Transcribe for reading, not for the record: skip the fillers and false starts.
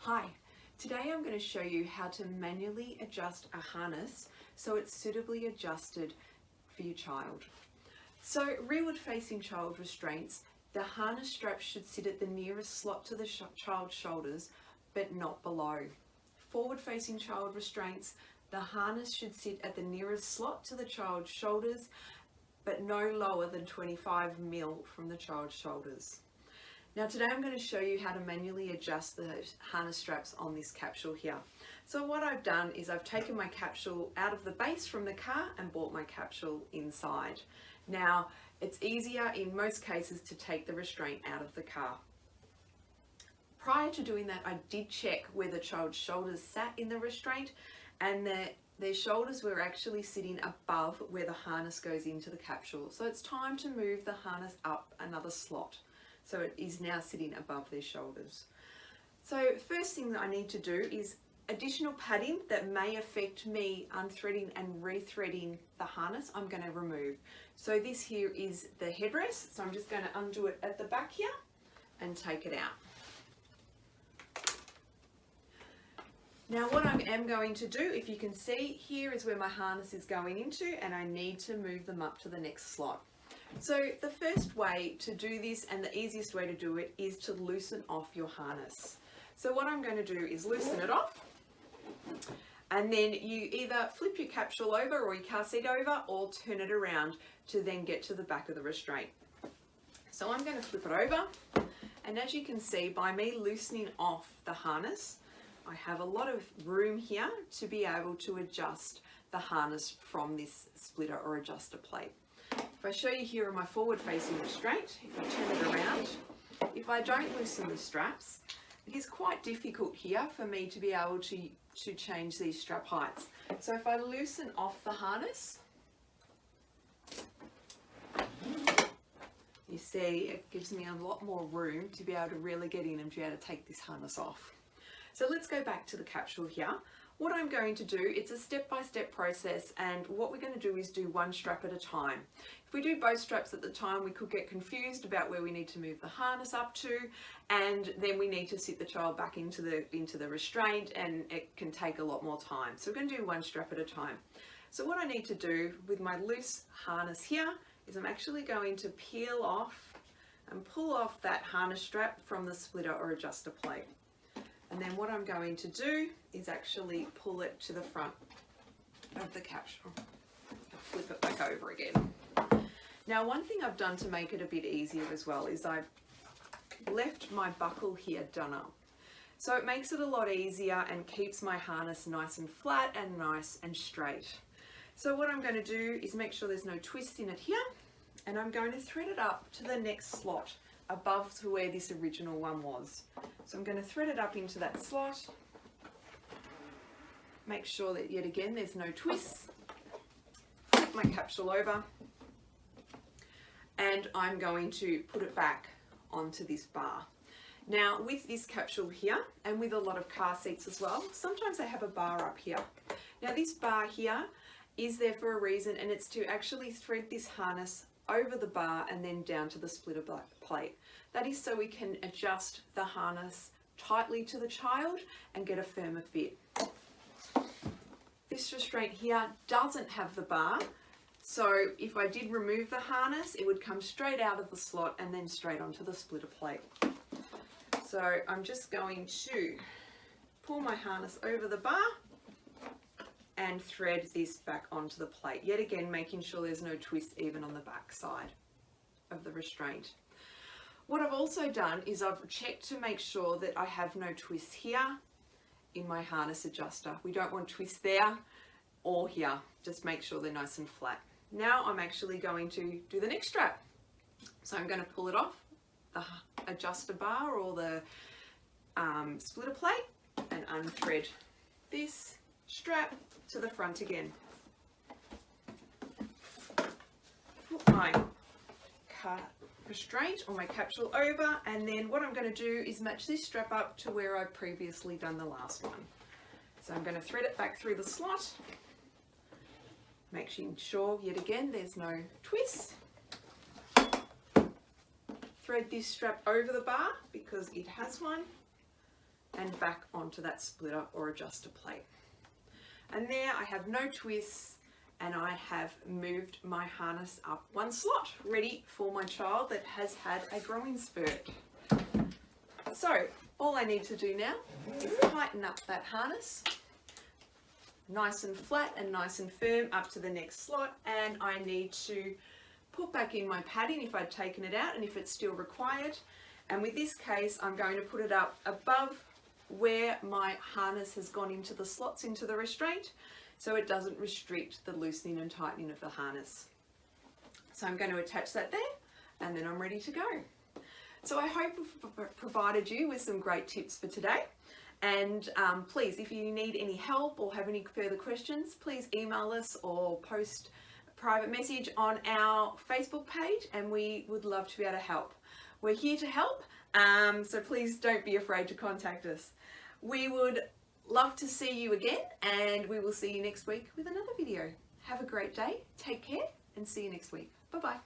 Hi, today I'm going to show you how to manually adjust a harness so it's suitably adjusted for your child. So rearward facing child restraints, the harness strap should sit at the nearest slot to the child's shoulders but not below. Forward facing child restraints, the harness should sit at the nearest slot to the child's shoulders but no lower than 25 mil from the child's shoulders. Now today I'm going to show you how to manually adjust the harness straps on this capsule here. So what I've done is I've taken my capsule out of the base from the car and brought my capsule inside. Now it's easier in most cases to take the restraint out of the car. Prior to doing that, I did check where the child's shoulders sat in the restraint, and their shoulders were actually sitting above where the harness goes into the capsule. So it's time to move the harness up another slot. So it is now sitting above their shoulders. So first thing that I need to do is additional padding that may affect me unthreading and rethreading the harness I'm going to remove. So this here is the headrest, so I'm just going to undo it at the back here and take it out. Now what I am going to do, if you can see, here is where my harness is going into, and I need to move them up to the next slot. So the first way to do this, and the easiest way to do it, is to loosen off your harness. So what I'm going to do is loosen it off, and then you either flip your capsule over or your car seat over, or turn it around to then get to the back of the restraint. So I'm going to flip it over, and as you can see, by me loosening off the harness, I have a lot of room here to be able to adjust the harness from this splitter or adjuster plate. If I show you here on my forward facing restraint, if I turn it around, if I don't loosen the straps, it is quite difficult here for me to be able to change these strap heights. So if I loosen off the harness, you see it gives me a lot more room to be able to really get in and be able to take this harness off. So let's go back to the capsule here. What I'm going to do, it's a step-by-step process, and what we're going to do is do one strap at a time. If we do both straps at the time, we could get confused about where we need to move the harness up to, and then we need to sit the child back into the restraint, and it can take a lot more time. So we're going to do one strap at a time. So what I need to do with my loose harness here is I'm actually going to peel off and pull off that harness strap from the splitter or adjuster plate. And then what I'm going to do is actually pull it to the front of the capsule. Flip it back over again. Now, one thing I've done to make it a bit easier as well is I've left my buckle here done up. So it makes it a lot easier and keeps my harness nice and flat and nice and straight. So what I'm going to do is make sure there's no twist in it here, and I'm going to thread it up to the next slot above to where this original one was. So I'm going to thread it up into that slot, make sure that yet again there's no twists, flip my capsule over, and I'm going to put it back onto this bar. Now with this capsule here, and with a lot of car seats as well, sometimes they have a bar up here. Now this bar here is there for a reason, and it's to actually thread this harness over the bar and then down to the splitter plate. That is so we can adjust the harness tightly to the child and get a firmer fit. This restraint here doesn't have the bar, so if I did remove the harness, it would come straight out of the slot and then straight onto the splitter plate. So I'm just going to pull my harness over the bar and thread this back onto the plate. Yet again, making sure there's no twist even on the back side of the restraint. What I've also done is I've checked to make sure that I have no twists here in my harness adjuster. We don't want twists there or here. Just make sure they're nice and flat. Now I'm actually going to do the next strap. So I'm going to pull it off the adjuster bar or the splitter plate and unthread this strap to the front again. Put my restraint or my capsule over, and then what I'm going to do is match this strap up to where I've previously done the last one. So I'm going to thread it back through the slot, making sure yet again there's no twist. Thread this strap over the bar because it has one, and back onto that splitter or adjuster plate. And there I have no twists, and I have moved my harness up one slot, ready for my child that has had a growing spurt. So all I need to do now is tighten up that harness, nice and flat and nice and firm up to the next slot, and I need to put back in my padding if I'd taken it out and if it's still required. And with this case, I'm going to put it up above where my harness has gone into the slots into the restraint, so it doesn't restrict the loosening and tightening of the harness. So I'm going to attach that there, and then I'm ready to go. So I hope we've provided you with some great tips for today. And please, if you need any help or have any further questions, please email us or post a private message on our Facebook page, and we would love to be able to help. We're here to help, so please don't be afraid to contact us. We would love to see you again, and we will see you next week with another video. Have a great day, take care, and see you next week. Bye-bye.